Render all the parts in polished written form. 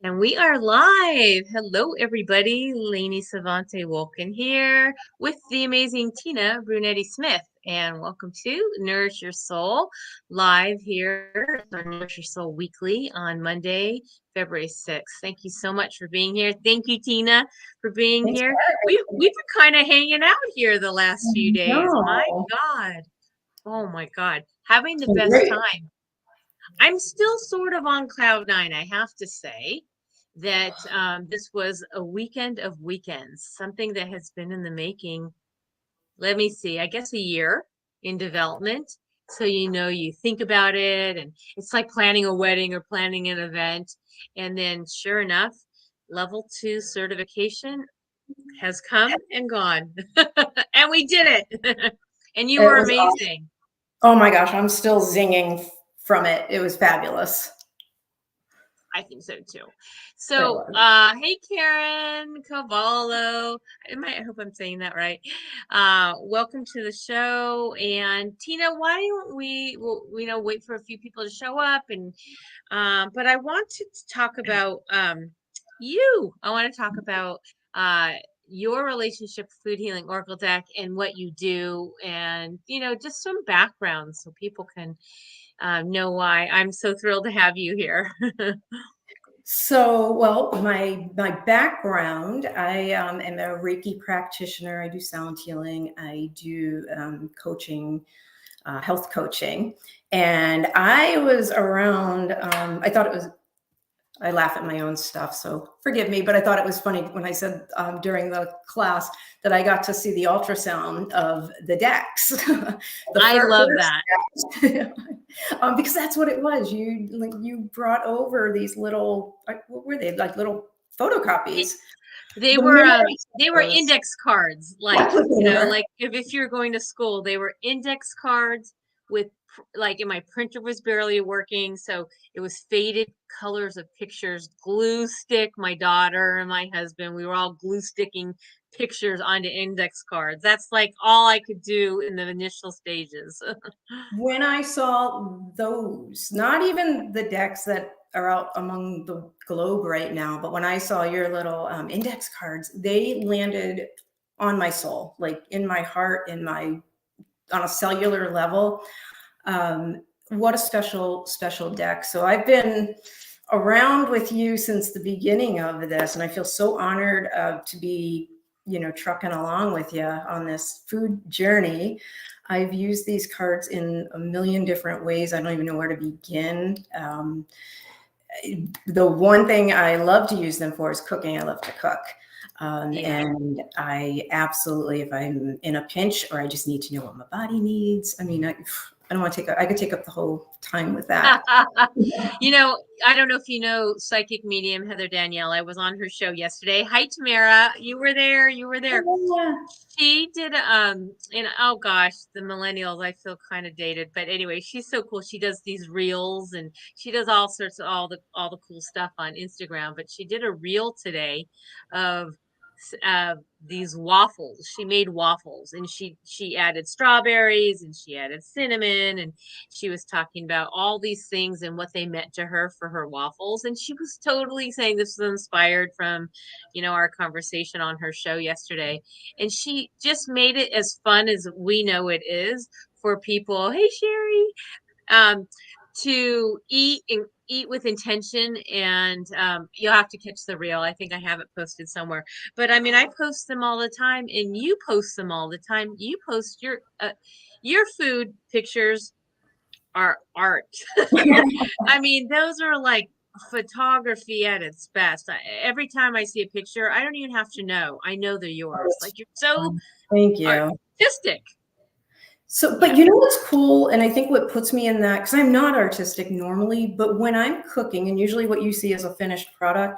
And we are live. Hello, everybody. Lainey Sevante Wolken here with the amazing Tina Brunetti-Smith. And welcome to Nourish Your Soul, live here on Nourish Your Soul Weekly on Monday, February 6th. Thank you so much for being here. Thank you, Tina, for being Thanks here. for We've been kind of hanging out here the last few days. My No, God. Oh, my God. Having it's the been best great. time. I'm still sort of on cloud nine, I have to say that this was a weekend of weekends, something that has been in the making. Let me see, I guess a year in development. So, you think about it, and it's like planning a wedding or planning an event. And then, sure enough, level 2 certification has come and gone. And we did it. And you It were was awesome. amazing. Oh my gosh, I'm still zinging from it. It was fabulous. I think so too. It So, was. hey, Karen Cavallo. I hope I'm saying that right. Welcome to the show. And Tina, why don't wait for a few people to show up but I want to talk about you. I want to talk about uh your relationship with Food Healing Oracle Deck and what you do, and just some background so people can know why I'm so thrilled to have you here. So, well, my background, I am a Reiki practitioner. I do sound healing. I do coaching, health coaching, and I was around. I thought it was. I laugh at my own stuff, so forgive me. But I thought it was funny when I said during the class that I got to see the ultrasound of the decks. I love first that. decks. Because that's what it was. You brought over these little, what were they, like little photocopies. They The were minute um I they saw were those, index cards, like if you're going to school, they were index cards with and my printer was barely working, so it was faded colors of pictures, glue stick, my daughter and my husband, we were all glue sticking pictures onto index cards. That's like all I could do in the initial stages. when I saw those, not even the decks that are out among the globe right now, but when I saw your little index cards, they landed on my soul, like in my heart, on a cellular level. What a special deck. So I've been around with you since the beginning of this, and I feel so honored to be, trucking along with you on this food journey. I've used these cards in a million different ways. I don't even know where to begin. The one thing I love to use them for is cooking. I love to cook. And I absolutely, if I'm in a pinch or I just need to know what my body needs, I mean, I don't want to I could take up the whole time with that. I don't know if you know psychic medium Heather Danielle. I was on her show yesterday. Hi, Tamara. You were there. You were there. Yeah. She did and oh gosh, the millennials, I feel kind of dated, but anyway, she's so cool. She does these reels and she does all sorts of all the cool stuff on Instagram, but she did a reel today of these waffles. She made waffles, and she added strawberries and she added cinnamon, and she was talking about all these things and what they meant to her for her waffles, and she was totally saying this was inspired from our conversation on her show yesterday, and she just made it as fun as we know it is for people. Hey, Sherry. um, to eat with intention, and you'll have to catch the reel. I think I have it posted somewhere, but I mean, I post them all the time, and you post them all the time. You post your food pictures are art. I mean, those are like photography at its best. Every time I see a picture, I don't even have to know. I know they're yours. Like, you're so Thank you. artistic. So, Yeah. but you know what's cool? And I think what puts me in that, because I'm not artistic normally, but when I'm cooking, and usually what you see as a finished product,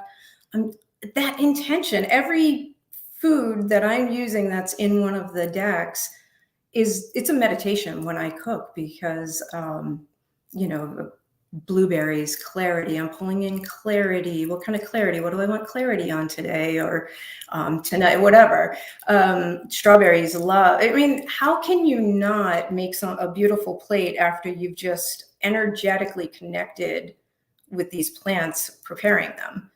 that intention, every food that I'm using that's in one of the decks it's a meditation when I cook, because, blueberries, clarity. I'm pulling in clarity. What kind of clarity? What do I want clarity on today or tonight? Whatever. Strawberries, love. I mean, how can you not make a beautiful plate after you've just energetically connected with these plants, preparing them.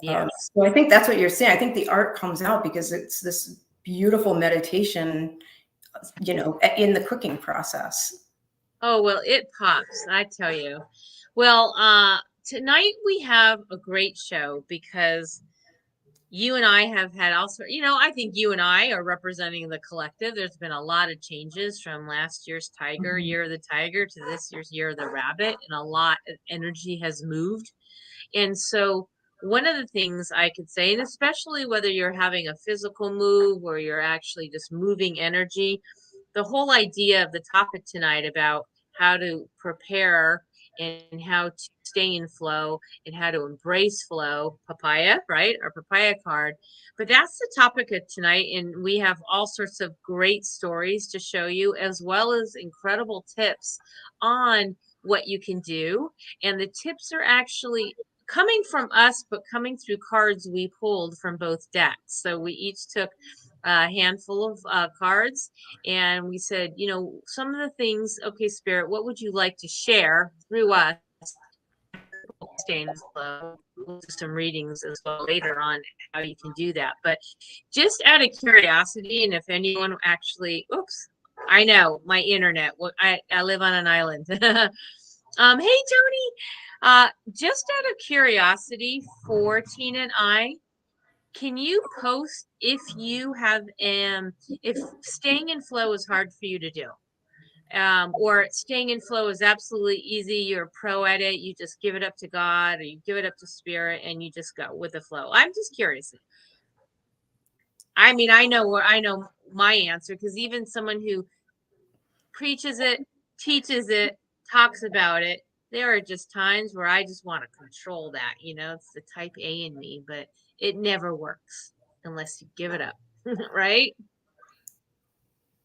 Yes. So I think that's what you're saying. I think the art comes out because it's this beautiful meditation, in the cooking process. Oh, well, it pops, I tell you. Well, tonight we have a great show because you and I have had also, I think you and I are representing the collective. There's been a lot of changes from last year's Mhm. Year of the Tiger to this year's Year of the Rabbit, and a lot of energy has moved. And so, one of the things I could say, and especially whether you're having a physical move or you're actually just moving energy, the whole idea of the topic tonight about how to prepare and how to stay in flow and how to embrace flow, papaya, right? Our papaya card. But that's the topic of tonight. And we have all sorts of great stories to show you, as well as incredible tips on what you can do. And the tips are actually coming from us, but coming through cards we pulled from both decks. So we each took a handful of cards, and we said, some of the things, okay, Spirit, what would you like to share through us? Staying slow. We'll do some readings as well later on how you can do that. But just out of curiosity, and if anyone actually, oops, I know my internet. I live on an island. Hey Tony, just out of curiosity for Tina and I, can you post if you have if staying in flow is hard for you to do? Or staying in flow is absolutely easy, you're a pro at it, you just give it up to God or you give it up to spirit and you just go with the flow. I'm just curious. I mean, I know my answer, because even someone who preaches it, teaches it, talks about it, there are just times where I just want to control that, it's the type A in me, but it never works unless you give it up. Right?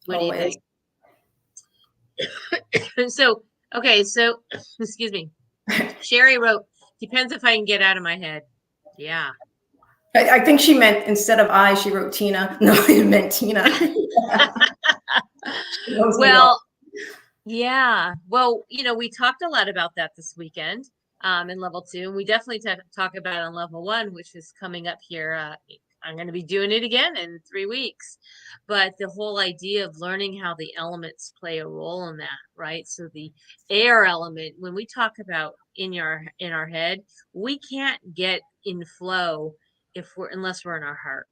What do you Always. think? So, okay, so excuse me. Sherry wrote, depends if I can get out of my head. Yeah. I think she meant, instead of she wrote Tina. No, it meant Tina. She knows me well. Well, yeah. Well, we talked a lot about that this weekend in level 2. And we definitely talk about it on level 1, which is coming up here. I'm going to be doing it again in 3 weeks. But the whole idea of learning how the elements play a role in that, right? So the air element, when we talk about in our head, we can't get in flow unless we're in our heart.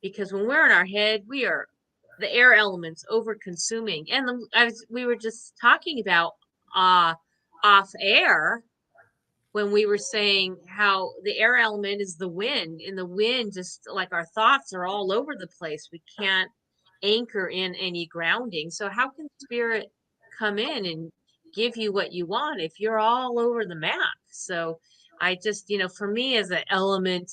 Because when we're in our head, we are the air elements over consuming. And we were just talking about off air when we were saying how the air element is the wind, and the wind, just like our thoughts are all over the place. We can't anchor in any grounding. So how can spirit come in and give you what you want if you're all over the map? So I just, for me as an element,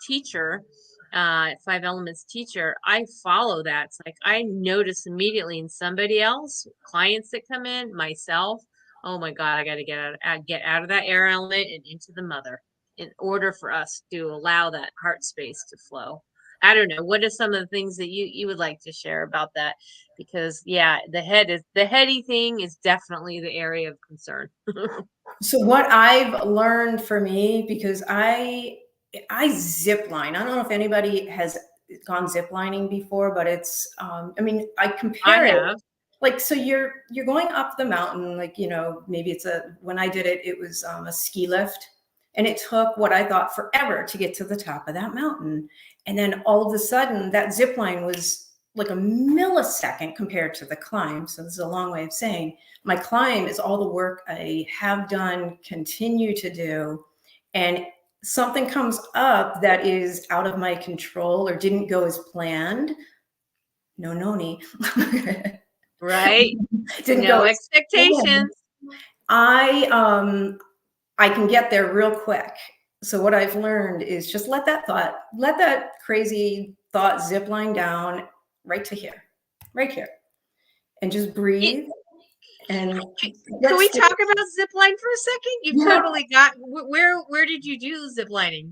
teacher, 5 elements teacher, I follow that. It's like I notice immediately in somebody else, clients that come in, myself, oh my God, I got to get out of that air element and into the mother in order for us to allow that heart space to flow. I don't know. What are some of the things that you would like to share about that? Because yeah, the heady thing is definitely the area of concern. So what I've learned for me, because I zip line. I don't know if anybody has gone zip lining before, but it's I mean, I I compare it, have. like, so you're going up the mountain, like, maybe when I did it, it was a ski lift, and it took what I thought forever to get to the top of that mountain. And then all of a sudden that zip line was like a millisecond compared to the climb. So this is a long way of saying my climb is all the work I have done, continue to do, and something comes up that is out of my control or didn't go as planned. No noni. Right. Didn't go No as planned. expectations. I can get there real quick. So what I've learned is just let that crazy thought zip line down right to here, right here, and just It, breathe. And can we let's talk about zipline for a second? You've yeah. totally got where did you do ziplining?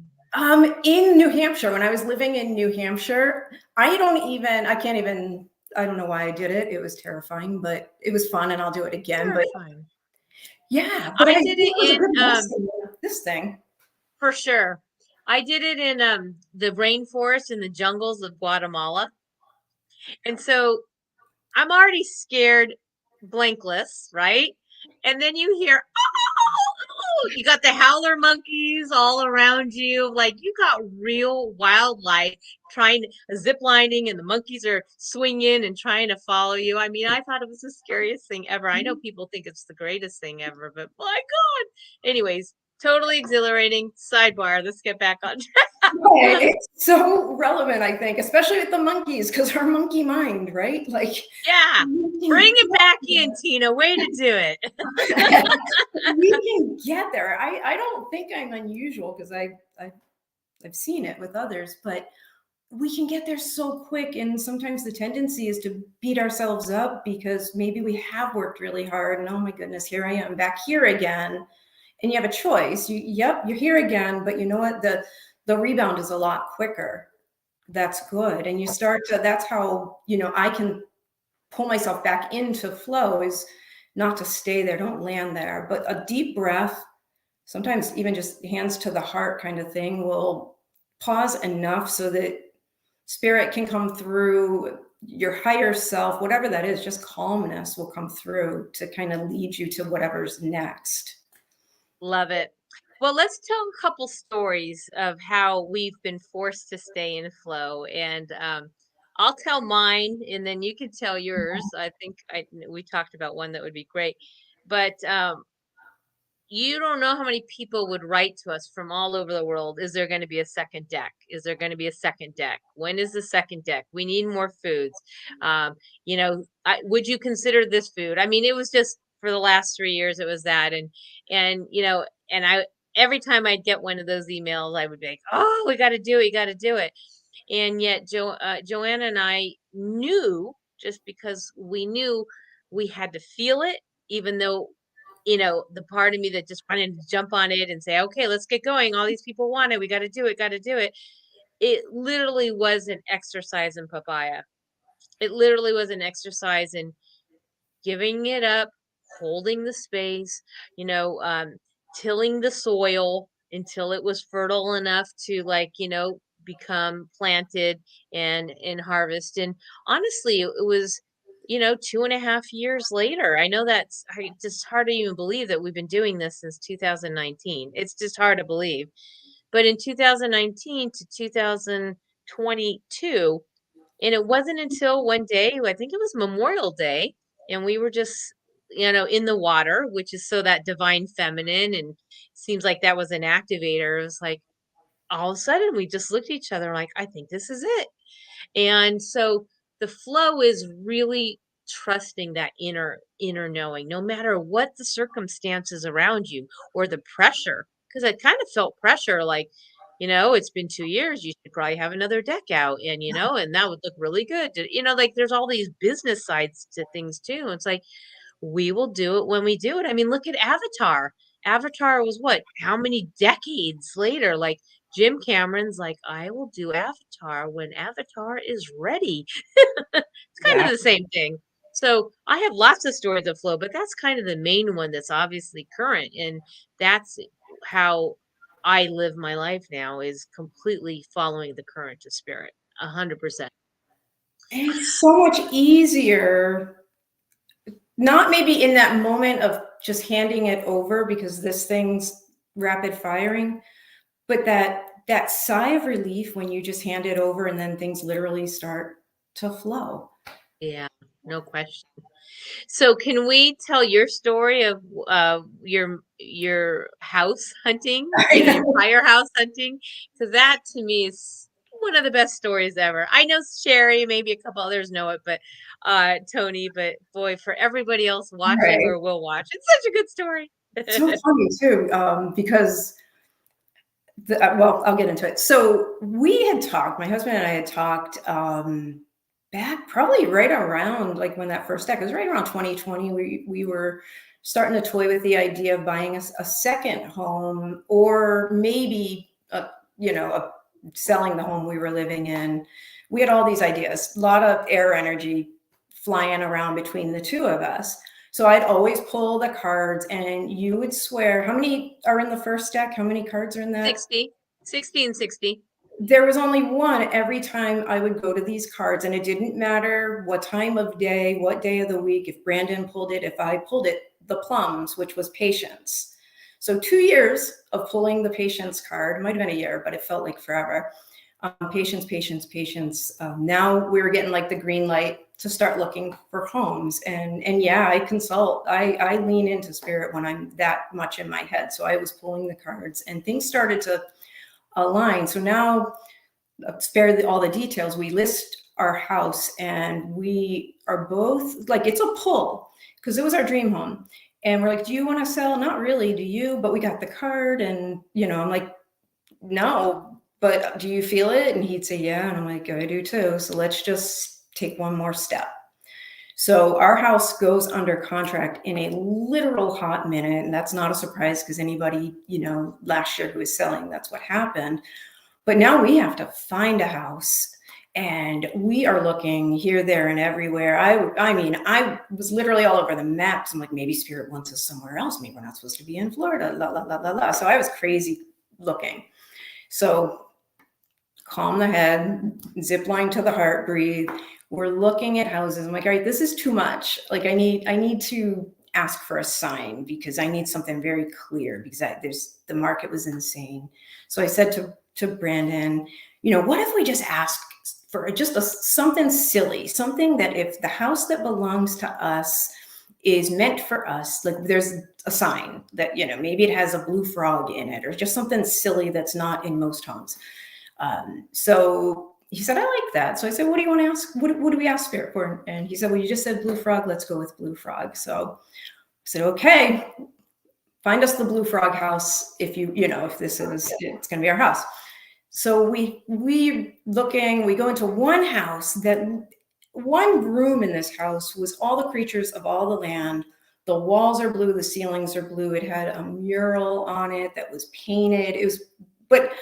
In New Hampshire, when I was living in New Hampshire, I don't know why I did it. It was terrifying, but it was fun, and I'll do it again. But Terrifying. yeah, but I I think did it it was a in good lesson. this thing. For sure. I did it in the rainforest in the jungles of Guatemala. And so I'm already scared blankless, right? And then you hear, oh, you got the howler monkeys all around you. Like you got real wildlife trying zip lining and the monkeys are swinging and trying to follow you. I mean, I thought it was the scariest thing ever. I know people think it's the greatest thing ever, but my God. Anyways, totally exhilarating. Sidebar. Let's get back on Right. track. It's so relevant, I think, especially with the monkeys, because our monkey mind, right? Like Yeah. we Bring can it back in, Tina. Way to do it. we can get there. I don't think I'm unusual because I've seen it with others, but we can get there so quick. And sometimes the tendency is to beat ourselves up because maybe we have worked really hard and oh my goodness, here I am back here again. And you have a choice. You're here again, but you know what? The rebound is a lot quicker. That's good. And you start to, that's how, I can pull myself back into flow is not to stay there. Don't land there, but a deep breath, sometimes even just hands to the heart kind of thing will pause enough so that spirit can come through, your higher self, whatever that is, just calmness will come through to kind of lead you to whatever's next. Love it. Well, let's tell a couple stories of how we've been forced to stay in flow. And I'll tell mine and then you can tell yours. I think we talked about one that would be great. But you don't know how many people would write to us from all over the world. Is there going to be a second deck? Is there going to be a second deck? When is the second deck? We need more foods. Would you consider this food? I mean, it was just for the last 3 years, it was that. And I, every time I'd get one of those emails, I would be like, oh, we got to do it. You got to do it. And yet Joanna and I knew just because we knew we had to feel it, even though the part of me that just wanted to jump on it and say, okay, let's get going. All these people want it. We got to do it. Got to do it. It literally was an exercise in papaya. It literally was an exercise in giving it up, holding the space, tilling the soil until it was fertile enough to become planted and harvest. And honestly, it was 2.5 years later. I know just hard to even believe that we've been doing this since 2019. It's just hard to believe. But in 2019 to 2022, and it wasn't until one day, I think it was Memorial Day, and we were just, in the water, which is so that divine feminine, and seems like that was an activator. It was like all of a sudden we just looked at each other like, I think this is it. And so the flow is really trusting that inner knowing, no matter what the circumstances around you or the pressure. Because I kind of felt pressure, like, it's been 2 years. You should probably have another deck out, and that would look really good. Like there's all these business sides to things too. It's like we will do it when we do it. I mean, look at Avatar. Avatar was what? How many decades later? Like Jim Cameron's like, I will do Avatar when Avatar is ready. It's kind of the Exactly. same thing. So I have lots of stories of flow, but that's kind of the main one that's obviously current. And that's how I live my life now, is completely following the current of spirit. 100%. It's so much easier, not maybe in that moment of just handing it over because this thing's rapid firing, but that sigh of relief when you just hand it over and then things literally start to flow. Yeah, no question. So can we tell your story of your house hunting, I your know. firehouse hunting? Because that to me is one of the best stories ever. I know Sherry, maybe a couple others know it, but Tony, but boy, for everybody else watching Right. or will watch, it's such a good story. So funny too, because well, I'll get into it. So we had talked, my husband and I had talked back probably right around like when that first deck, it was right around 2020. We were starting to toy with the idea of buying a second home or maybe, selling the home we were living in. We had all these ideas, a lot of air energy flying around between the two of us. So I'd always pull the cards, and you would swear, how many are in the first deck? How many cards are in that? 60 and 60. There was only one every time I would go to these cards, and it didn't matter what time of day, what day of the week, if Brandon pulled it, if I pulled it, the plums, which was patience. So 2 years of pulling the patience card, might have been a year, but it felt like forever. Patience, patience, patience. Now we were getting like the green light to start looking for homes. And yeah, I consult, I lean into spirit when I'm that much in my head. So I was pulling the cards and things started to align. So now, spare all the details, we list our house and we are both like, it's a pull because it was our dream home. And we're like, do you want to sell? Not really, do you? But we got the card. And, I'm like, no, but do you feel it? And he'd say, yeah. And I'm like, I do too. So let's just take one more step. So our house goes under contract in a literal hot minute. And that's not a surprise because anybody, last year who was selling, that's what happened. But now we have to find a house. And we are looking here, there, and everywhere. I mean, I was literally all over the maps. I'm like, maybe spirit wants us somewhere else. Maybe we're not supposed to be in Florida. La, la, la, la, la. So I was crazy looking. So calm the head, zip line to the heart, breathe. We're looking at houses. I'm like, all right, this is too much. Like I need to ask for a sign because I need something very clear because the market was insane. So I said to Brandon, what if we just ask for just something silly, something that if the house that belongs to us is meant for us, like there's a sign that, maybe it has a blue frog in it or just something silly that's not in most homes. So he said, I like that. So I said, what do you want to ask? What do we ask spirit for? And he said, well, you just said blue frog. Let's go with blue frog. So I said, okay, find us the blue frog house. If if this is, it's going to be our house. So we go into one house that one room in this house was all the creatures of all the land. The walls are blue. The ceilings are blue. It had a mural on it that was painted. But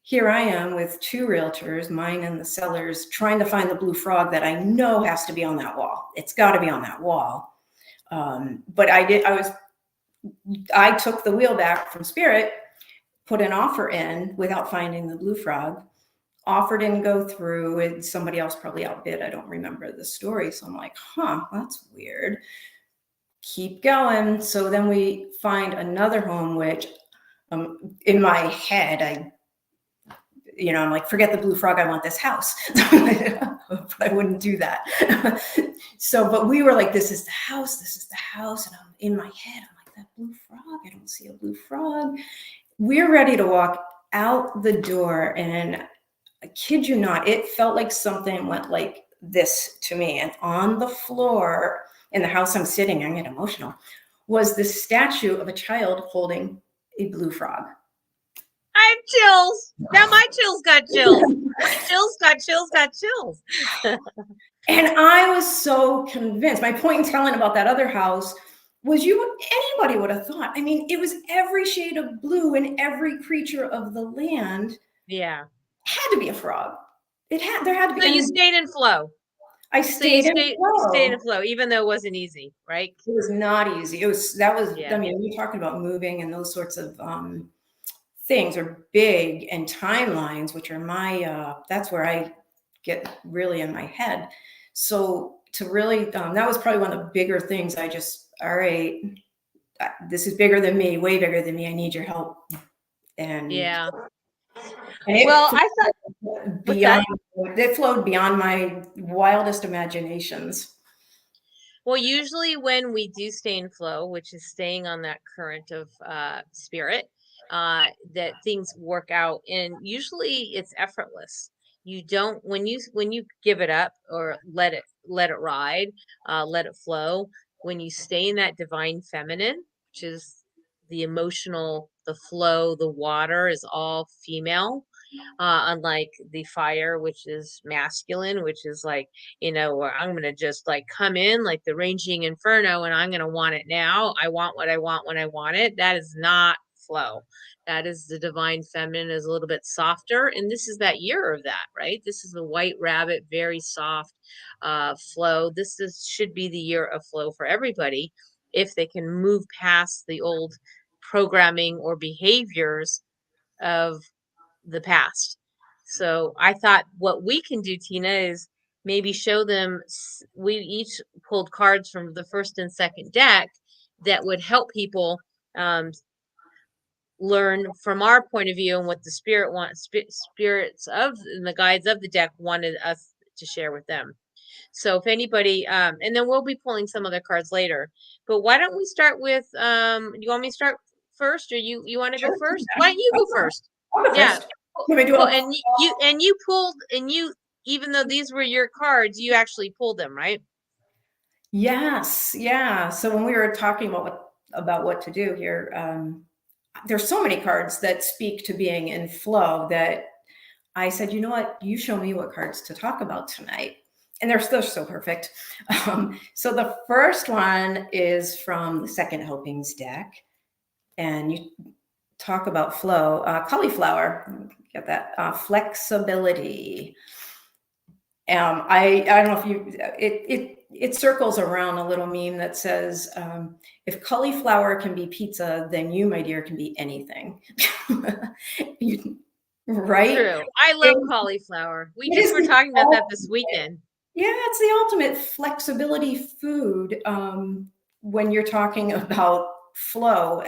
here I am with two realtors, mine and the seller's, trying to find the blue frog that I know has to be on that wall. It's got to be on that wall. But I took the wheel back from spirit, put an offer in without finding the blue frog. Offer didn't go through, and somebody else probably outbid. I don't remember the story. So I'm like, that's weird. Keep going. So then we find another home, which in my head, I'm like, forget the blue frog. I want this house. But I wouldn't do that. So, but we were like, this is the house. This is the house. And I'm in my head, I'm like, that blue frog. I don't see a blue frog. We're ready to walk out the door. And I kid you not, it felt like something went like this to me. And on the floor in the house I'm sitting, I get emotional, was this statue of a child holding a blue frog. I have chills. Now my chills got chills. My chills got chills got chills. And I was so convinced. My point in telling about that other house was anybody would have thought. I mean, it was every shade of blue and every creature of the land. Yeah. Had to be a frog. There had to be. So you stayed in flow. I stayed in flow. Stayed in flow, even though it wasn't easy, right? It was not easy. I mean, we're talking about moving and those sorts of things are big, and timelines, which are that's where I get really in my head. So to really, that was probably one of the bigger things. All right, this is bigger than me, way bigger than me. I need your help. And yeah. And I thought it flowed beyond my wildest imaginations. Well, usually when we do stay in flow, which is staying on that current of spirit, that things work out, and usually it's effortless. You don't when you give it up or let it ride, let it flow. When you stay in that divine feminine, which is the emotional, the flow, the water is all female. Unlike the fire, which is masculine, which is like, where I'm going to just like come in like the raging inferno and I'm going to want it now. I want what I want when I want it. That is not flow. That is the divine feminine, is a little bit softer. And this is that year of that, right? This is the white rabbit, very soft flow. Should be the year of flow for everybody if they can move past the old programming or behaviors of the past. So I thought what we can do, Tina, is maybe show them. We each pulled cards from the first and second deck that would help people um, learn from our point of view and what the spirits of and the guides of the deck wanted us to share with them. So if anybody, and then we'll be pulling some other cards later. But why don't we start with? You want me to start first, or you want to go Sure. first? Why don't you go first? I'll go Yeah, first. Can we do well, a and you pulled, and you, even though these were your cards, you actually pulled them, right? Yes, yeah. So when we were talking about what to do here, there's so many cards that speak to being in flow that I said, you know what, you show me what cards to talk about tonight. And they're so perfect. So the first one is from the second helpings deck. And you talk about flow, cauliflower, get that, flexibility. I don't know if it circles around a little meme that says, if cauliflower can be pizza, then you, my dear, can be anything. Right? True. I love It, cauliflower. We it just is were the talking about that this ultimate, weekend. yeah, it's the ultimate flexibility food. When you're talking about flow,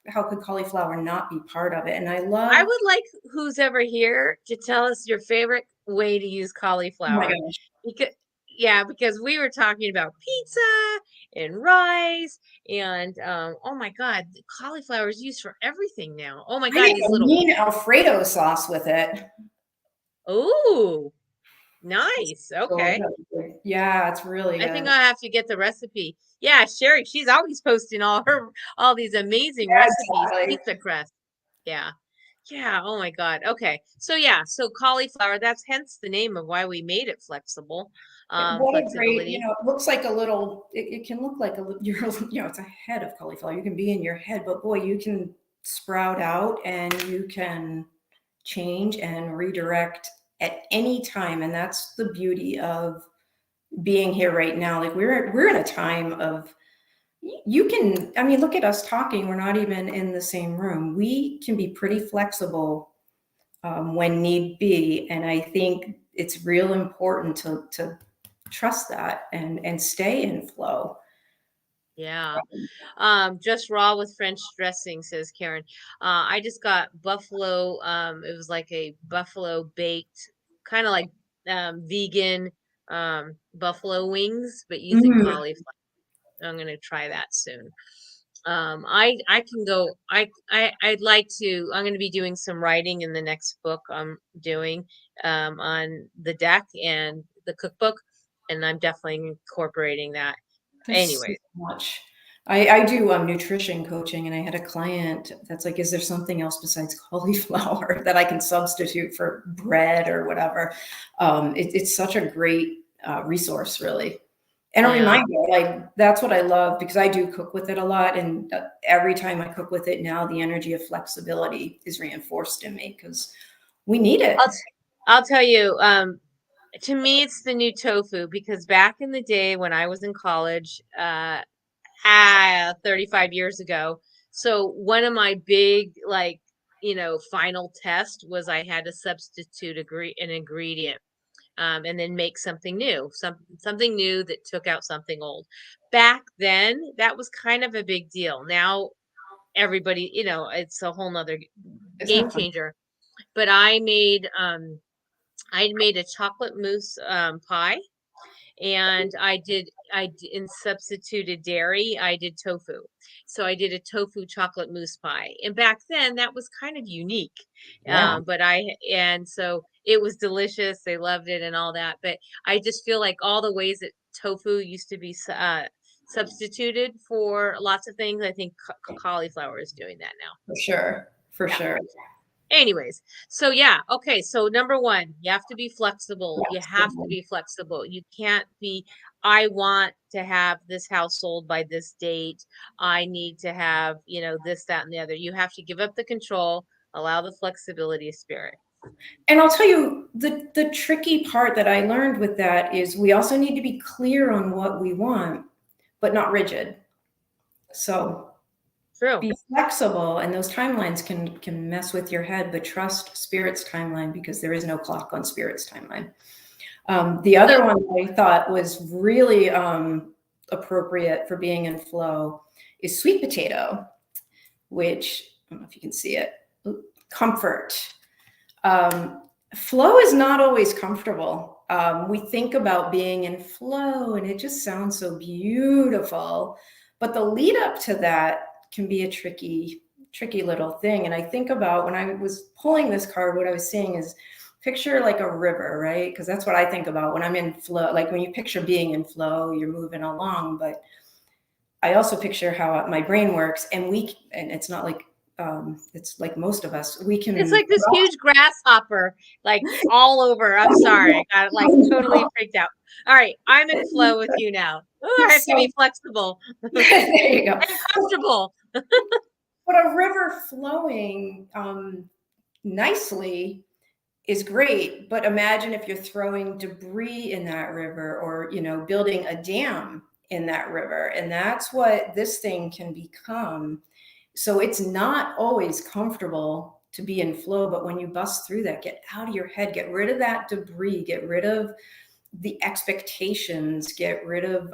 how could cauliflower not be part of it? And I I love, would like who's ever here to tell us your favorite way to use oh my cauliflower. gosh, Because yeah, because we were talking about pizza and rice and oh my God, the cauliflower is used for everything now. Oh my I God, make these a little, mean Alfredo sauce with it. oh, nice. So Okay. yeah, it's really I think good. I'll have to get the recipe. Yeah, Sherry, she's always posting all these amazing Yeah, recipes, exactly. pizza crust. Yeah. Yeah, oh my God. Okay. So yeah, so cauliflower, that's hence the name of why we made it flexible. What a great, Flexibility. it looks like a little, it can look like you're, it's a head of cauliflower. You can be in your head, but boy, you can sprout out and you can change and redirect at any time. And that's the beauty of being here right now. Like we're in a time of, you can, I mean, look at us talking. We're not even in the same room. We can be pretty flexible when need be. And I think it's real important to trust that and stay in flow. Yeah. Just raw with French dressing, says Karen. I just got buffalo, it was like a buffalo baked, kind of like vegan buffalo wings, but using Mm, cauliflower. I'm gonna try that soon. I can go. I'd like to. I'm gonna be doing some writing in the next book I'm doing on the deck and the cookbook, and I'm definitely incorporating that. there's so Anyway, much. I do nutrition coaching, and I had a client that's like, "Is there something else besides cauliflower that I can substitute for bread or whatever?" It's such a great resource, really. And a yeah. reminder, like that's what I love because I do cook with it a lot. And every time I cook with it now, the energy of flexibility is reinforced in me because we need it. I'll t- I'll tell you. To me, it's the new tofu because back in the day when I was in college, 35 years ago. So one of my big, like, final test was I had to substitute an ingredient, and then make something new, something new that took out something old. Back then, that was kind of a big deal. Now everybody, it's a whole nother Isn't game that fun? changer. But I made a chocolate mousse pie, and and substituted dairy. I did tofu. So I did a tofu chocolate mousse pie. And back then that was kind of unique. Yeah, And so it was delicious. They loved it and all that. But I just feel like all the ways that tofu used to be substituted for lots of things, I think cauliflower is doing that now. for sure. For Yeah. sure. Anyways, so yeah, okay. So number one, you have to be flexible. You have to be flexible. You can't be, I want to have this house sold by this date. I need to have, this, that, and the other. You have to give up the control, allow the flexibility of spirit. And I'll tell you, the tricky part that I learned with that is we also need to be clear on what we want, but not rigid. So True. be flexible, and those timelines can mess with your head, but trust spirit's timeline, because there is no clock on spirit's timeline. The other one I thought was really appropriate for being in flow is sweet potato, which I don't know if you can see it. Comfort. Flow is not always comfortable. We think about being in flow and it just sounds so beautiful, but the lead up to that can be a tricky little thing. And I think about when I was pulling this card, what I was saying is picture like a river, right? Because that's what I think about when I'm in flow. Like when you picture being in flow, you're moving along, but I also picture how my brain works, and it's not like it's like most of us, we can. It's like this huge grasshopper, like all over. I'm sorry. I got like totally freaked out. All right. I'm in flow with you now. Oh, I have to be flexible. There you go. And comfortable. But a river flowing nicely is great. But imagine if you're throwing debris in that river, or, building a dam in that river. And that's what this thing can become. So it's not always comfortable to be in flow, but when you bust through that, get out of your head, get rid of that debris, get rid of the expectations, get rid of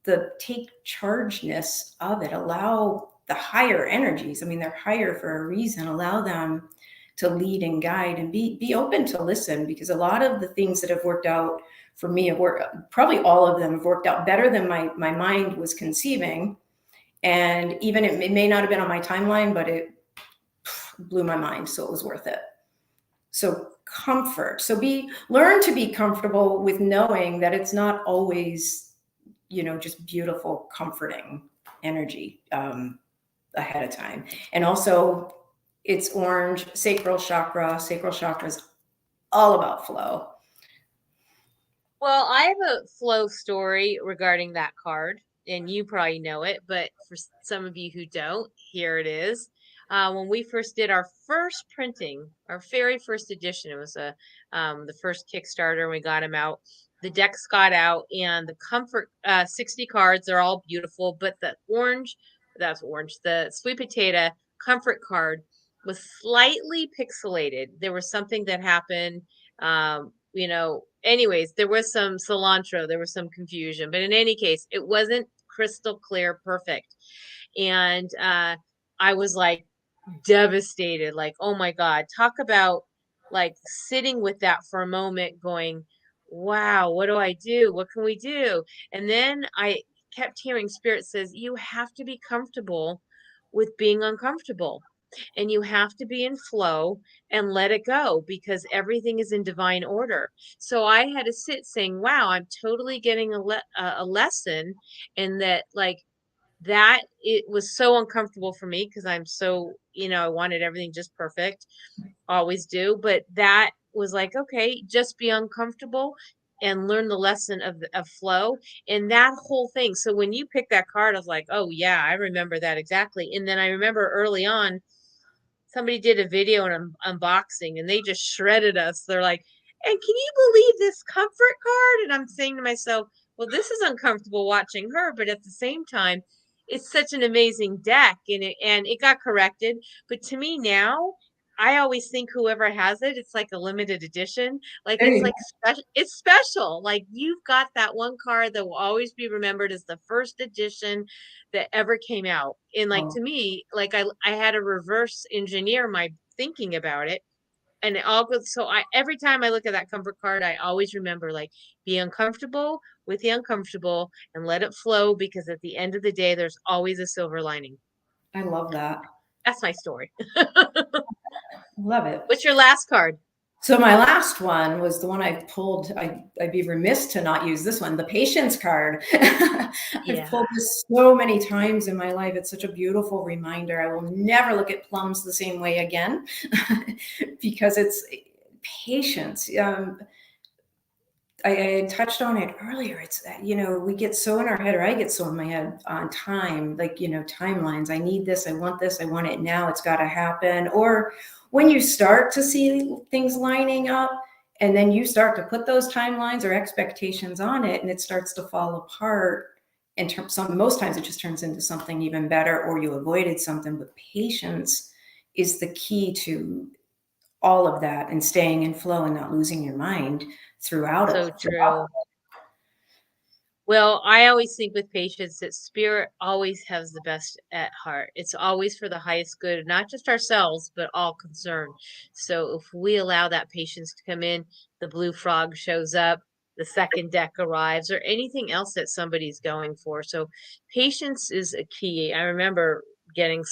the take chargeness of it, allow the higher energies. I mean, they're higher for a reason. Allow them to lead and guide, and be open to listen, because a lot of the things that have worked out for me have worked, probably all of them have worked out better than my mind was conceiving. And even it may not have been on my timeline, but it blew my mind. So it was worth it. So comfort. So learn to be comfortable with knowing that it's not always, just beautiful, comforting energy ahead of time. And also it's orange, sacral chakra. Sacral chakra is all about flow. Well, I have a flow story regarding that card, and you probably know it, but for some of you who don't, here it is. When we first did our first printing, our very first edition, it was the first Kickstarter, and we got them out. The decks got out, and the comfort 60 cards are all beautiful, but the sweet potato comfort card was slightly pixelated. There was something that happened. Anyways, there was some cilantro, there was some confusion, but in any case, it wasn't crystal clear, perfect. And I was like devastated, like, oh my God, talk about like sitting with that for a moment, going, wow, what do I do? What can we do? And then I kept hearing Spirit says, you have to be comfortable with being uncomfortable, and you have to be in flow and let it go, because everything is in divine order. So I had to sit saying, wow, I'm totally getting a lesson in that, like, that it was so uncomfortable for me because I'm so, I wanted everything just perfect, always do. But that was like, okay, just be uncomfortable and learn the lesson of flow and that whole thing. So when you pick that card, I was like, oh yeah, I remember that exactly. And then I remember early on, somebody did a video and unboxing, and they just shredded us. They're like, and can you believe this comfort card? And I'm saying to myself, well, this is uncomfortable watching her, but at the same time, it's such an amazing deck, and it got corrected. But to me now, I always think whoever has it, it's like a limited edition. Like it's like special. It's special. Like you've got that one card that will always be remembered as the first edition that ever came out. And like to me, like I had to reverse engineer my thinking about it. And it all goes, so every time I look at that comfort card, I always remember, like, be uncomfortable with the uncomfortable and let it flow, because at the end of the day, there's always a silver lining. I love that. That's my story. Love it. What's your last card? So my last one was the one I pulled. I'd be remiss to not use this one, the patience card. I've Yeah. pulled this so many times in my life. It's such a beautiful reminder. I will never look at plums the same way again because it's patience. I touched on it earlier. It's, we get so in our head, or I get so in my head on time, like, timelines. I need this, I want this, I want it now, it's got to happen. Or when you start to see things lining up and then you start to put those timelines or expectations on it and it starts to fall apart. Most times it just turns into something even better, or you avoided something. But patience is the key to all of that, and staying in flow and not losing your mind throughout it. So true. Well, I always think with patience that spirit always has the best at heart. It's always for the highest good, of not just ourselves, but all concerned. So if we allow that patience to come in, the blue frog shows up, the second deck arrives, or anything else that somebody's going for. So patience is a key. I remember getting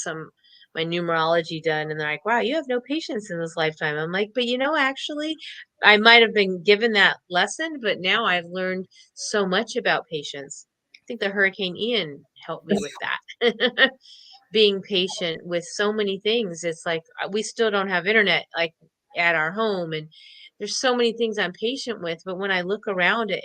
my numerology done, and they're like, wow, you have no patience in this lifetime. I'm like, but actually, I might have been given that lesson, but now I've learned so much about patience. I think the Hurricane Ian helped me with that. Being patient with so many things. It's like we still don't have internet like at our home, and there's so many things I'm patient with. But when I look around at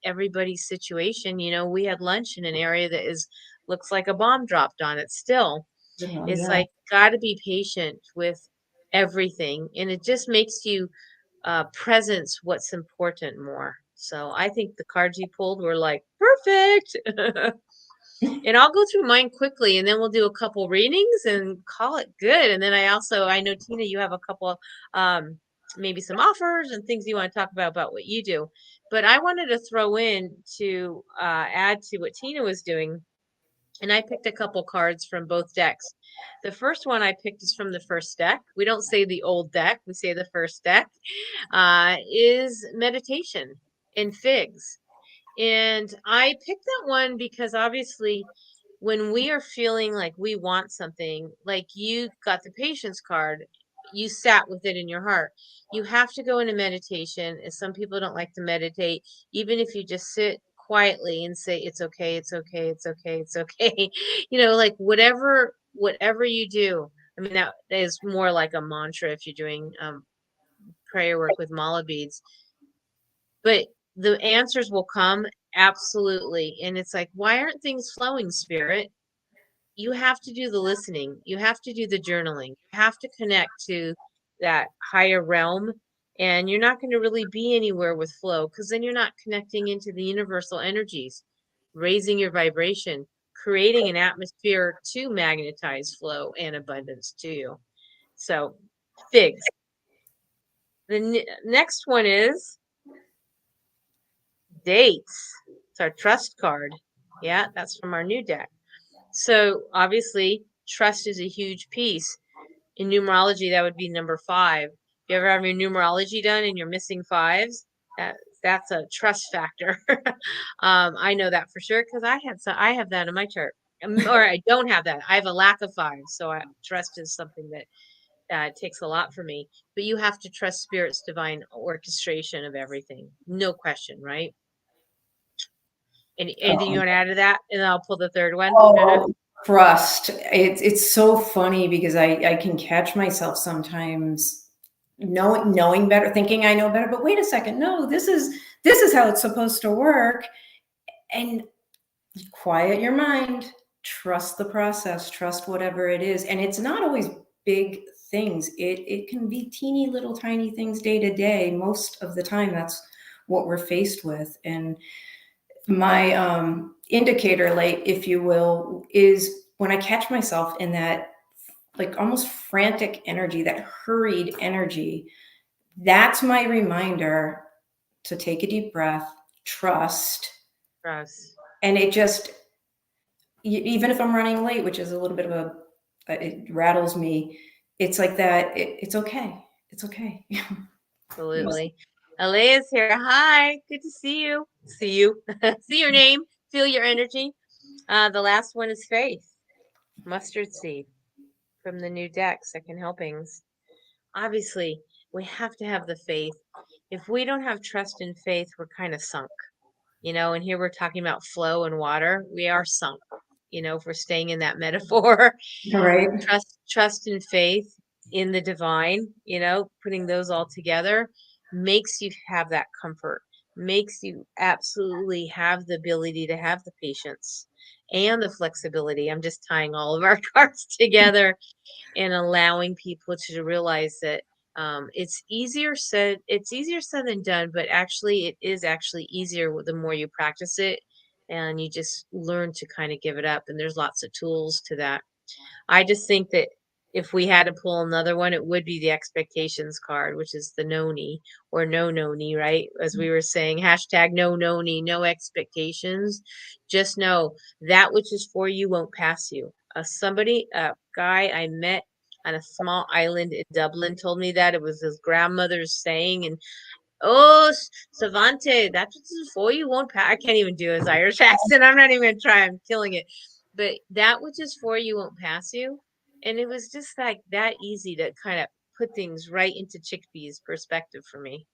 everybody's situation, we had lunch in an area that is looks like a bomb dropped on it still. It's Yeah. like got to be patient with everything, and it just makes you presence what's important more. So I think the cards you pulled were like perfect. And I'll go through mine quickly and then we'll do a couple readings and call it good. And then I know Tina, you have a couple um maybe some offers and things you want to talk about what you do. But I wanted to throw in to add to what Tina was doing, and I picked a couple cards from both decks. The first one I picked is from the first deck. We don't say the old deck, we say the first deck, is meditation and figs. And I picked that one because obviously, when we are feeling like we want something, like you got the patience card, you sat with it in your heart. You have to go into meditation. And some people don't like to meditate, even if you just sit quietly and say, it's okay, it's okay, it's okay, it's okay. Like whatever you do. I mean, that is more like a mantra if you're doing prayer work with mala beads, but the answers will come absolutely. And it's like, why aren't things flowing, spirit? You have to do the listening. You have to do the journaling. You have to connect to that higher realm. And you're not going to really be anywhere with flow, because then you're not connecting into the universal energies, raising your vibration, creating an atmosphere to magnetize flow and abundance to you. So, figs. The next one is dates. It's our trust card. Yeah, that's from our new deck. So obviously, trust is a huge piece. In numerology, that would be number 5. If you ever have your numerology done and you're missing 5s, that's a trust factor. I know that for sure because I have that in my chart. Or I don't have that. I have a lack of 5s. So trust is something that takes a lot for me. But you have to trust spirit's divine orchestration of everything. No question, right? Anything you want to add to that? And then I'll pull the third one. Oh, trust. It's so funny because I can catch myself sometimes knowing better, thinking I know better, but wait a second, no, this is how it's supposed to work. And quiet your mind, trust the process, trust whatever it is. And it's not always big things. It can be teeny little tiny things day to day. Most of the time that's what we're faced with. And my indicator light, if you will, is when I catch myself in that like almost frantic energy, that hurried energy. That's my reminder to take a deep breath, trust. Trust. And it just, even if I'm running late, which is a little bit of it rattles me. It's like that. It's okay. It's okay. Absolutely. Alea's here. Hi. Good to see you. See you. See your name. Feel your energy. The last one is faith. Mustard seed from the new deck, second helpings. Obviously, we have to have the faith. If we don't have trust and faith, we're kind of sunk, and here we're talking about flow and water. We are sunk, if we're staying in that metaphor. All right. Trust and faith in the divine, putting those all together makes you have that comfort, makes you absolutely have the ability to have the patience and the flexibility. I'm just tying all of our cards together and allowing people to realize that it's easier said than done, but actually it is actually easier the more you practice it, and you just learn to kind of give it up. And there's lots of tools to that. I just think that if we had to pull another one, it would be the expectations card, which is the noni or no noni, right? As we were saying, hashtag no noni, no expectations. Just know that which is for you won't pass you. A guy I met on a small island in Dublin told me that. It was his grandmother's saying, and oh, Savante, that's what's for you won't pass. I can't even do his Irish accent. I'm not even gonna try. I'm killing it. But that which is for you won't pass you. And it was just like that easy to kind of put things right into chickpeas perspective for me.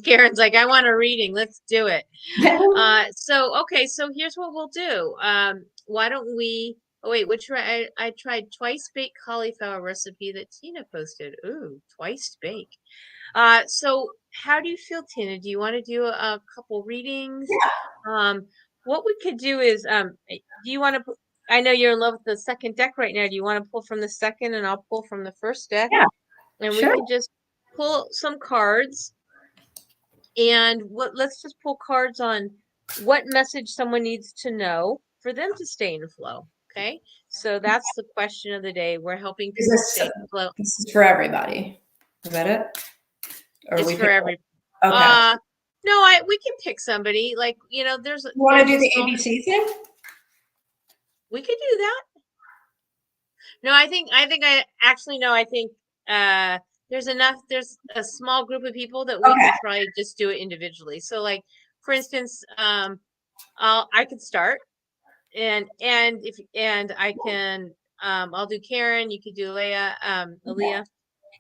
Karen's like, I want a reading. Let's do it. Okay, so here's what we'll do. Why don't we? Oh wait, I tried twice baked cauliflower recipe that Tina posted. Ooh, twice baked. So how do you feel, Tina? Do you want to do a couple readings? What we could do is, do you want to? I know you're in love with the second deck right now. Do you want to pull from the second, and I'll pull from the first deck, Yeah, and we sure. can just pull some cards, and let's just pull cards on what message someone needs to know for them to stay in flow. Okay, so that's the question of the day. We're helping Is people stay in flow. this is for everybody? Is that it? Or It's we for pick? every. Okay. No, we can pick somebody. Like, there's You want to there's do a the small. ABC thing? We could do that. No, I actually no. I think there's enough. There's a small group of people that we Okay. can probably just do it individually. So, like, for instance, I could start, and I can I'll do Karen. You could do Aaliyah.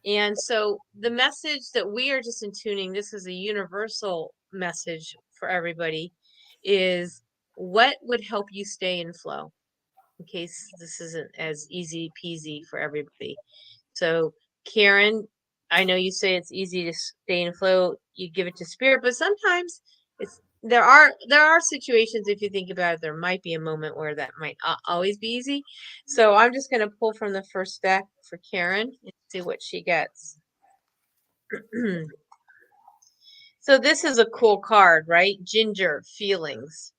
And so the message that we are just in tuning, this is a universal message for everybody, is what would help you stay in flow, in case this isn't as easy peasy for everybody. So, Karen, I know you say it's easy to stay in flow, you give it to spirit, but sometimes there are situations, if you think about it, there might be a moment where that might not always be easy. So I'm just going to pull from the first deck for Karen and see what she gets. So this is a cool card, right? Ginger, feelings.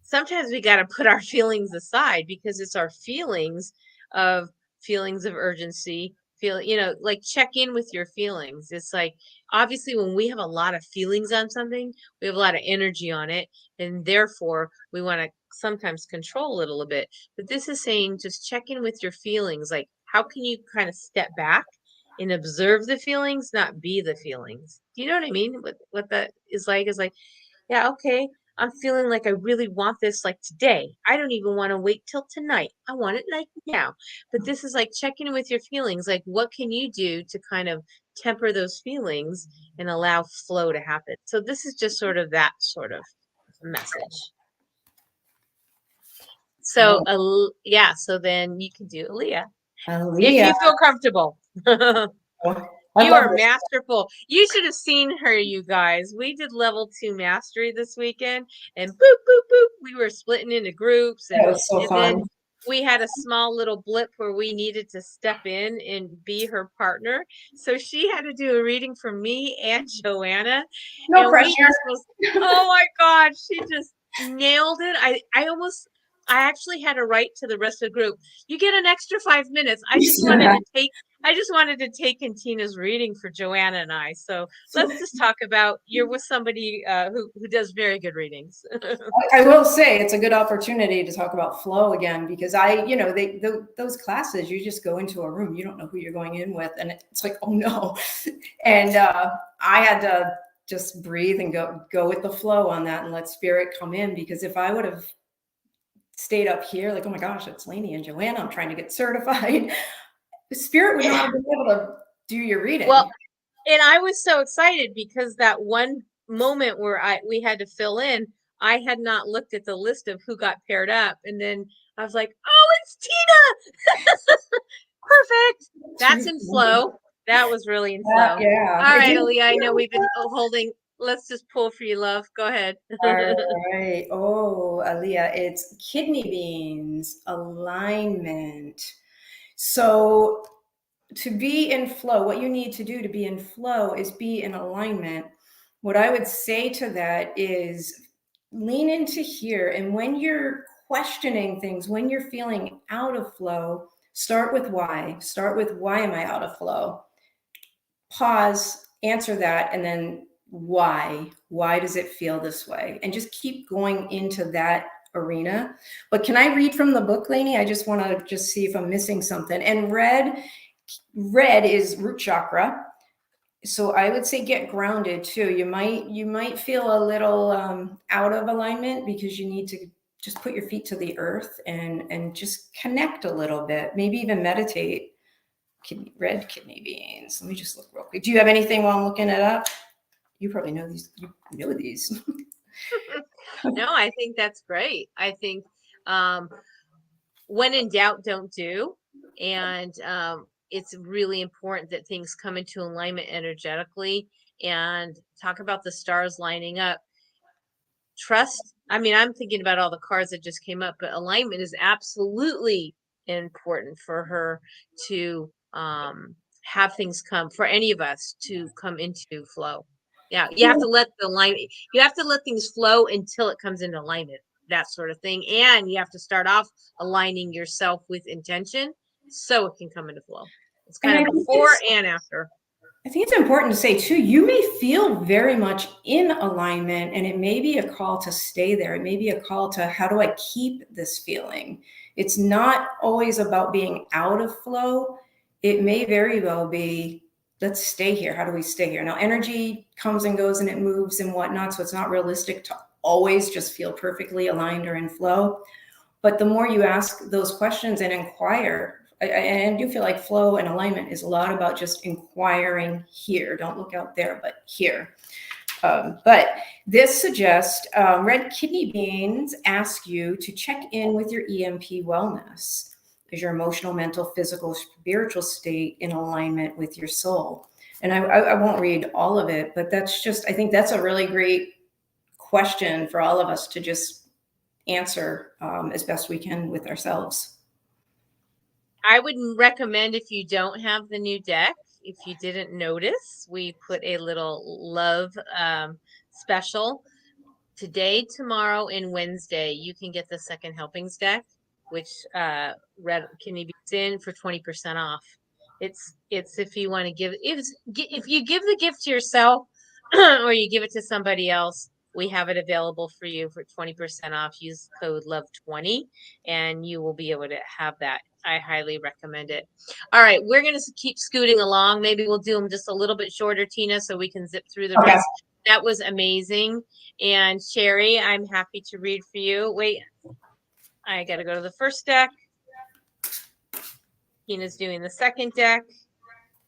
Sometimes we got to put our feelings aside because it's our of feelings of urgency, like check in with your feelings. It's like, obviously when we have a lot of feelings on something, we have a lot of energy on it, and therefore we want to sometimes control it a little bit. But this is saying just check in with your feelings. Like, how can you kind of step back and observe the feelings, not be the feelings? Do you know what I mean? What that is like yeah, okay. I'm feeling like I really want this like today. I don't even want to wait till tonight. I want it like now. But this is like checking with your feelings. Like, what can you do to kind of temper those feelings and allow flow to happen? So this is just sort of that sort of message. So, yeah, so then you can do Aaliyah if Aaliyah. you feel comfortable. I You love are this. masterful. You should have seen her, you guys. We did level 2 mastery this weekend, and boop, boop, boop. We were splitting into groups, That was so and fun. then we had a small little blip where we needed to step in and be her partner. So she had to do a reading for me and Joanna, No and we pressure. were supposed. Oh my God, she just nailed it. I actually had to write to the rest of the group. You get an extra 5 minutes. I just wanted to take in Tina's reading for Joanna and I. So let's just talk about, you're with somebody who does very good readings. I will say it's a good opportunity to talk about flow again, because those classes, you just go into a room, you don't know who you're going in with, and it's like, oh no. And I had to just breathe and go with the flow on that and let spirit come in, because if I would have stayed up here like, oh my gosh, it's Lainey and Joanna, I'm trying to get certified, the spirit would not have been able to do your reading. Well, and I was so excited because that one moment where we had to fill in, I had not looked at the list of who got paired up, and then I was like, "Oh, it's Tina! Perfect. That's in flow. That was really in flow. Yeah, All it right, didn't Aaliyah, I know feel we've been holding. Let's just pull for you, love. Go ahead. all right. Oh, Aaliyah, it's kidney beans, alignment. So to be in flow, what you need to do to be in flow is be in alignment. What I would say to that is lean into here. And when you're questioning things, when you're feeling out of flow, start with why. Start with why am I out of flow? Pause, answer that, and then why? Why does it feel this way? And just keep going into that arena. But can I read from the book, Lainey? I just want to just see if I'm missing something. And red is root chakra. So I would say get grounded too. You might feel a little out of alignment because you need to just put your feet to the earth and just connect a little bit. Maybe even meditate. Red kidney beans. Let me just look real quick. Do you have anything while I'm looking it up? You probably know these. You know these. No, I think that's great. I think um, when in doubt, don't do. And it's really important that things come into alignment energetically, and talk about the stars lining up. Trust. I mean, I'm thinking about all the cards that just came up, but alignment is absolutely important for her to have things come, for any of us to come into flow. Yeah, you have to let the alignment, you have to let things flow until it comes into alignment, that sort of thing. And you have to start off aligning yourself with intention so it can come into flow. It's And kind of before and after. I think it's important to say too, you may feel very much in alignment and it may be a call to stay there. It may be a call to how do I keep this feeling? It's not always about being out of flow. It may very well be, let's stay here. How do we stay here? Now, energy comes and goes and it moves and whatnot. So it's not realistic to always just feel perfectly aligned or in flow. But the more you ask those questions and inquire, I do feel like flow and alignment is a lot about just inquiring here. Don't look out there, but here. But this suggests red kidney beans ask you to check in with your EMP wellness. Is your emotional, mental, physical, spiritual state in alignment with your soul? And I won't read all of it, but that's just, I think that's a really great question for all of us to just answer as best we can with ourselves. I would recommend, if you don't have the new deck, if you didn't notice, we put a little love special today, tomorrow, and Wednesday. You can get the second helpings deck, which red kidney beans in for 20% off. It's if you want to give, if you give the gift to yourself or you give it to somebody else, we have it available for you for 20% off. Use code love20 and you will be able to have that. I highly recommend it. All right, we're going to keep scooting along. Maybe we'll do them just a little bit shorter, Tina, so we can zip through the Okay. rest. That was amazing. And Sherry, I'm happy to read for you. Wait, I got to go to the first deck. Tina's doing the second deck.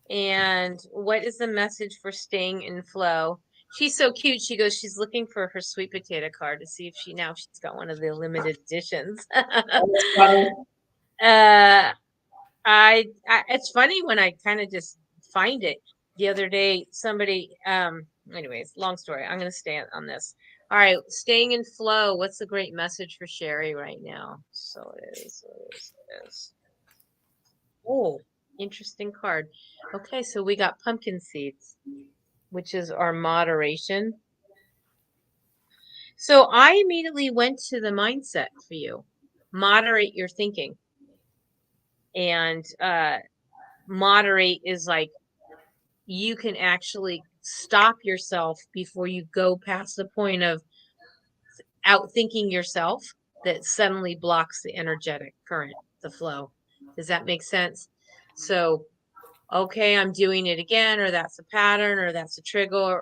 And what is the message for staying in flow? She's so cute. She goes, she's looking for her sweet potato card to see if she's got one of the limited editions. It's funny when I kind of just find it. The other day, somebody, anyways, long story. I'm going to stay on this. All right, staying in flow. What's a great message for Sherry right now? So it is. Oh, interesting card. Okay, so we got pumpkin seeds, which is our moderation. So I immediately went to the mindset for you. Moderate your thinking. And moderate is like, you can actually stop yourself before you go past the point of outthinking yourself that suddenly blocks the energetic current, the flow. Does that make sense? So, okay, I'm doing it again, or that's a pattern, or that's a trigger,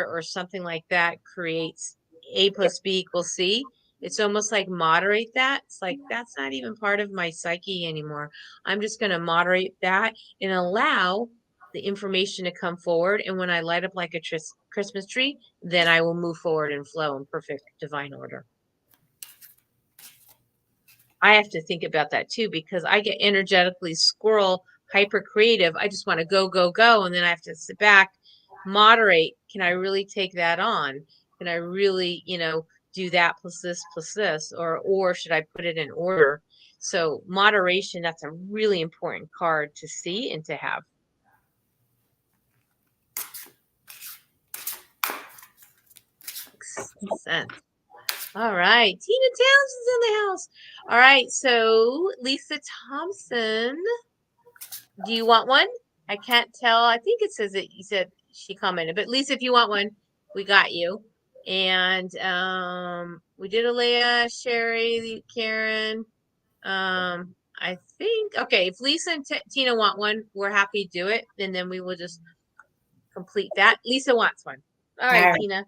or something like that creates A plus B equals C. It's almost like moderate that. It's like, that's not even part of my psyche anymore. I'm just going to moderate that and allow the information to come forward. And when I light up like a Christmas tree, then I will move forward and flow in perfect divine order. I have to think about that too, because I get energetically squirrel, hyper creative. I just want to go, go, go. And then I have to sit back, moderate. Can I really take that on? Can I really, do that plus this, or should I put it in order? So moderation, that's a really important card to see and to have. Makes sense. All right. Tina Townsend's in the house. All right. So Lisa Thompson, do you want one? I can't tell. I think it says that you said she commented, but Lisa, if you want one, we got you. And we did Alea, Sherry, Karen. I think okay. If Lisa and Tina want one, we're happy to do it, and then we will just complete that. Lisa wants one. All right, Tina.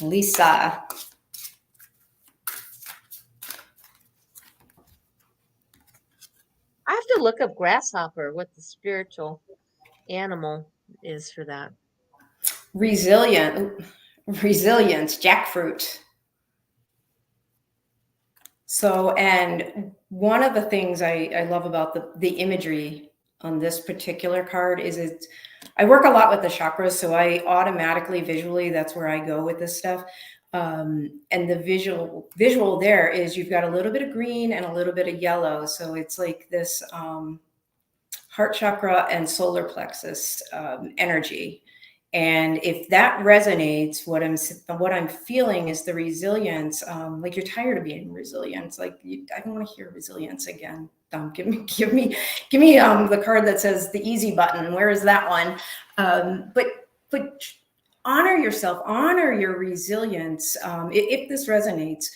Lisa. I have to look up grasshopper, what the spiritual animal is for that. Resilience, jackfruit. So, and one of the things I love about the imagery on this particular card is I work a lot with the chakras, so I automatically visually, that's where I go with this stuff. And the visual there is you've got a little bit of green and a little bit of yellow. So it's like this heart chakra and solar plexus energy. And if that resonates, what I'm feeling is the resilience. Like you're tired of being resilient. Like I don't want to hear resilience again. Give me the card that says the easy button. Where is that one? But honor yourself, honor your resilience. If this resonates,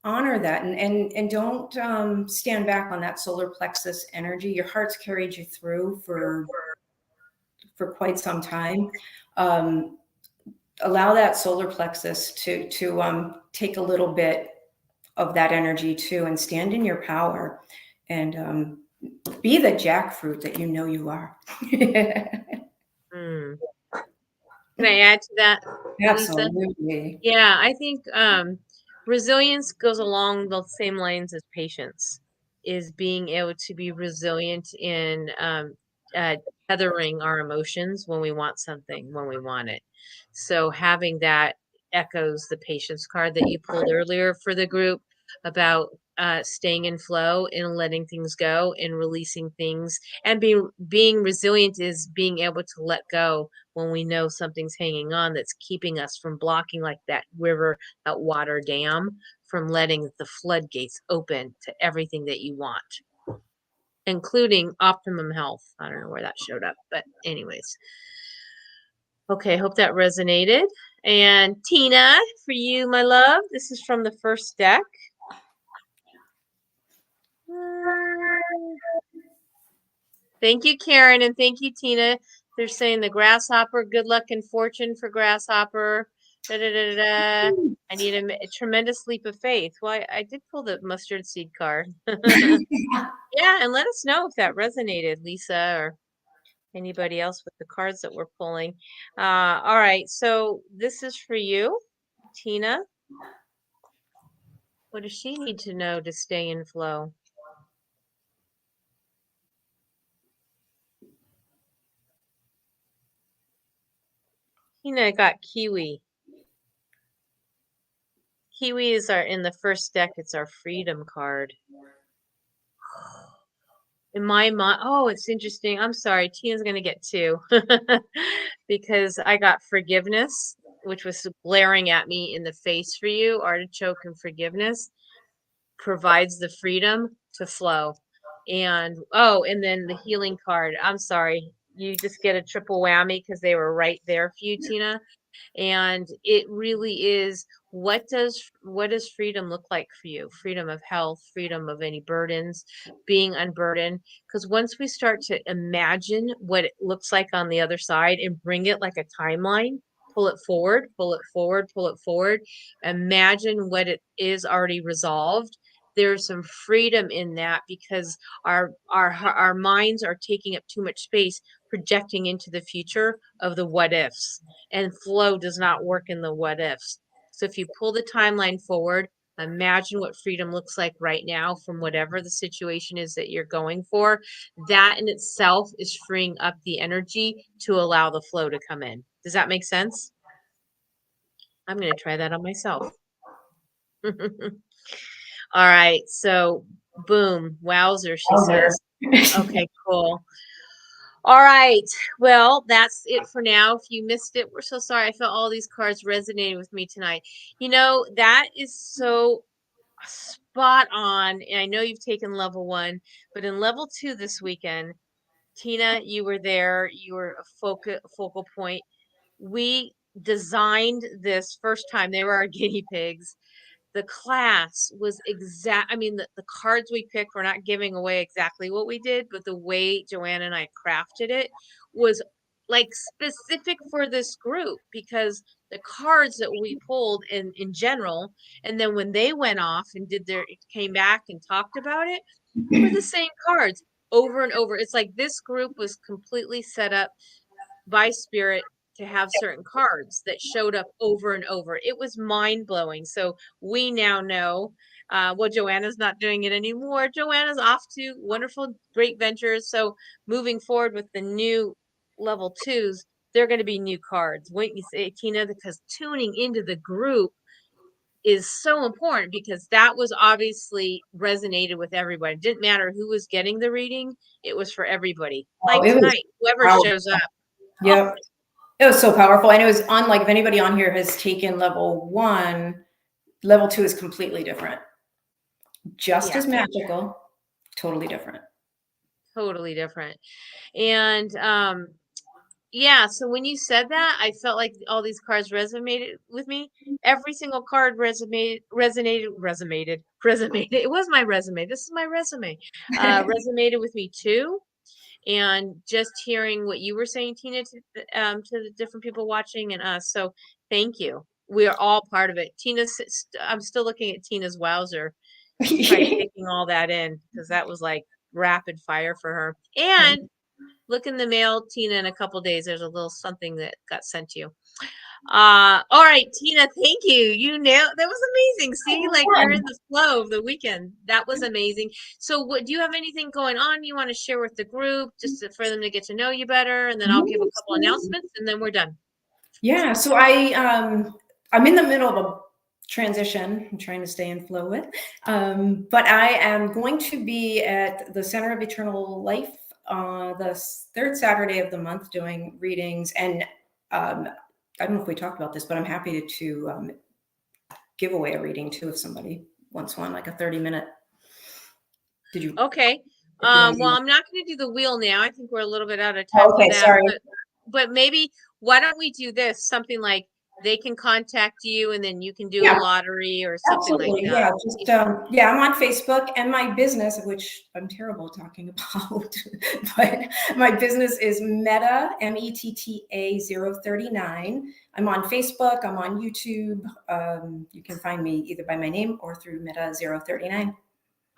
honor that and don't stand back on that solar plexus energy. Your heart's carried you through for quite some time. Allow that solar plexus to take a little bit of that energy too, and stand in your power, and be the jackfruit that you know you are. Can I add to that, Absolutely. Lisa? Yeah, I think resilience goes along the same lines as patience, is being able to be resilient in tethering our emotions when we want something, when we want it. So having that echoes the patience card that you pulled earlier for the group about staying in flow and letting things go and releasing things, and being resilient is being able to let go when we know something's hanging on that's keeping us from blocking, like that river, that water dam, from letting the floodgates open to everything that you want, including optimum health. I don't know where that showed up, but anyways. Okay, hope that resonated. And Tina, for you, my love, this is from the first deck. Thank you, Karen, and thank you, Tina. They're saying the grasshopper, good luck and fortune for grasshopper. Da, da, da, da, da. I need a tremendous leap of faith. Well, I did pull the mustard seed card. Yeah, and let us know if that resonated, Lisa, or anybody else with the cards that we're pulling. All right, so this is for you, Tina. What does she need to know to stay in flow? Tina got kiwi. Kiwis are in the first deck. It's our freedom card. In my mind, oh, it's interesting. I'm sorry. Tina's going to get two because I got forgiveness, which was glaring at me in the face for you. Artichoke and forgiveness provides the freedom to flow. And and then the healing card. I'm sorry. You just get a triple whammy because they were right there for you, Tina. And it really is, what does freedom look like for you? Freedom of health, freedom of any burdens, being unburdened. Because once we start to imagine what it looks like on the other side and bring it like a timeline, pull it forward, pull it forward, pull it forward, imagine what it is already resolved. There's some freedom in that, because our minds are taking up too much space projecting into the future of the what ifs, and flow does not work in the what ifs. So if you pull the timeline forward, imagine what freedom looks like right now from whatever the situation is that you're going for. That in itself is freeing up the energy to allow the flow to come in. Does that make sense? I'm going to try that on myself. All right. So, boom, wowzer, she Wowzer. says. Okay, cool. All right. Well, that's it for now. If you missed it, we're so sorry. I felt all these cards resonating with me tonight. That is so spot on. And I know you've taken level 1, but in level 2 this weekend, Tina, you were there. You were a focal point. We designed this first time. They were our guinea pigs. The class was I mean, the cards we picked, were not giving away exactly what we did, but the way Joanna and I crafted it was like specific for this group, because the cards that we pulled in general, and then when they went off and came back and talked about it, were the same cards over and over. It's like this group was completely set up by spirit to have certain cards that showed up over and over. It was mind blowing. So we now know. Well, Joanna's not doing it anymore. Joanna's off to wonderful, great ventures. So moving forward with the new level 2s, they're going to be new cards. Wait, you say, Tina, because tuning into the group is so important, because that was obviously resonated with everybody. It didn't matter who was getting the reading. It was for everybody. Oh, Like it was tonight, whoever powerful. shows up. Oh, Yep. It was so powerful. And it was unlike, if anybody on here has taken level 1, level 2 is completely different. Just yeah. as magical, totally different. Totally different. And yeah, so when you said that, I felt like all these cards resonated with me. Every single card resonated. It was my resume. This is my resume. Resonated with me too. And just hearing what you were saying, Tina, to the different people watching and us. So thank you. We are all part of it. I'm still looking at Tina's wowzer. She's probably taking all that in, because that was like rapid fire for her. And look in the mail, Tina, in a couple days. There's a little something that got sent to you. All right, Tina, thank you. You nailed that. Was amazing. See, like you're in the flow of the weekend. That was amazing. So what do you have anything going on you want to share with the group, just for them to get to know you better? And then I'll give a couple announcements and then we're done. Yeah, so I'm in the middle of a transition. I'm trying to stay in flow with, but I am going to be at the Center of Eternal Life the third Saturday of the month doing readings, and I don't know if we talked about this, but I'm happy to give away a reading too if somebody wants one, like a 30-minute. Did you? Okay. If you want Well, to. I'm not going to do the wheel now. I think we're a little bit out of time Oh, for okay, that, sorry. but maybe why don't we do this? Something like they can contact you and then you can do a Yeah. lottery or something like Absolutely. that. Yeah. Just, yeah, I'm on Facebook, and my business, which I'm terrible talking about, but my business is Meta, METTA 039. I'm on Facebook. I'm on YouTube. You can find me either by my name or through Meta 039.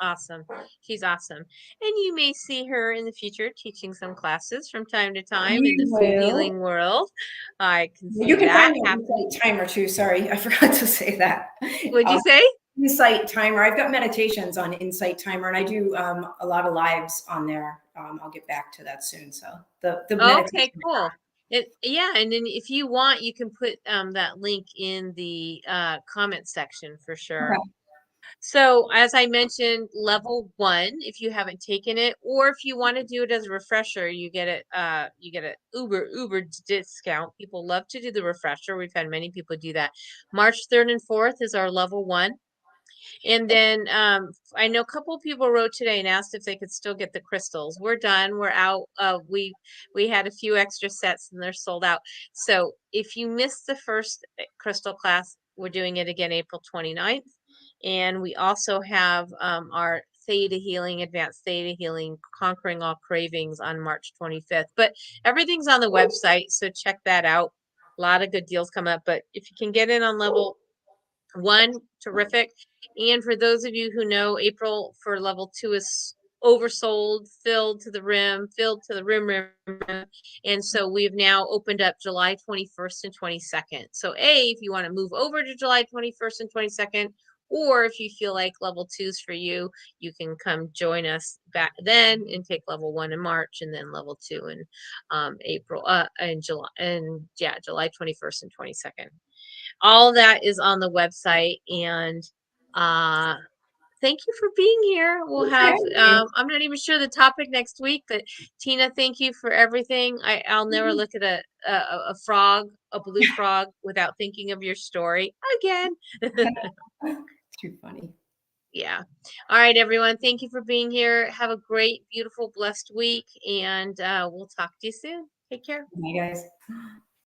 Awesome. She's awesome. And you may see her in the future teaching some classes from time to time in You the food will. healing world. I can You see can that find me on happening. Insight Timer too. Sorry, I forgot to say that. What'd you say? Insight Timer. I've got meditations on Insight Timer, and I do a lot of lives on there. I'll get back to that soon. So the meditation. Okay, cool. Yeah, and then if you want, you can put that link in the comment section for sure. Okay. So as I mentioned, level 1, if you haven't taken it, or if you want to do it as a refresher, you get a Uber discount. People love to do the refresher. We've had many people do that. March 3rd and 4th is our level 1. And then I know a couple of people wrote today and asked if they could still get the crystals. We're done. We're out. We had a few extra sets and they're sold out. So if you missed the first crystal class, we're doing it again April 29th. And we also have our Theta Healing, Advanced Theta Healing, Conquering All Cravings on March 25th. But everything's on the website, so check that out. A lot of good deals come up. But if you can get in on level 1, terrific. And for those of you who know, April for level 2 is oversold, filled to the rim. And so we've now opened up July 21st and 22nd. So if you want to move over to July 21st and 22nd, or if you feel like level 2's for you, you can come join us back then and take level 1 in March and then level 2 in April, and July, and yeah, July 21st and 22nd. All that is on the website. And uh thank you for being here. We'll have Okay. I'm not even sure the topic next week, but Tina, thank you for everything. I'll never look at a frog, a blue frog, without thinking of your story again. Too funny. Yeah. All right, everyone. Thank you for being here. Have a great, beautiful, blessed week, and we'll talk to you soon. Take care. Bye, guys.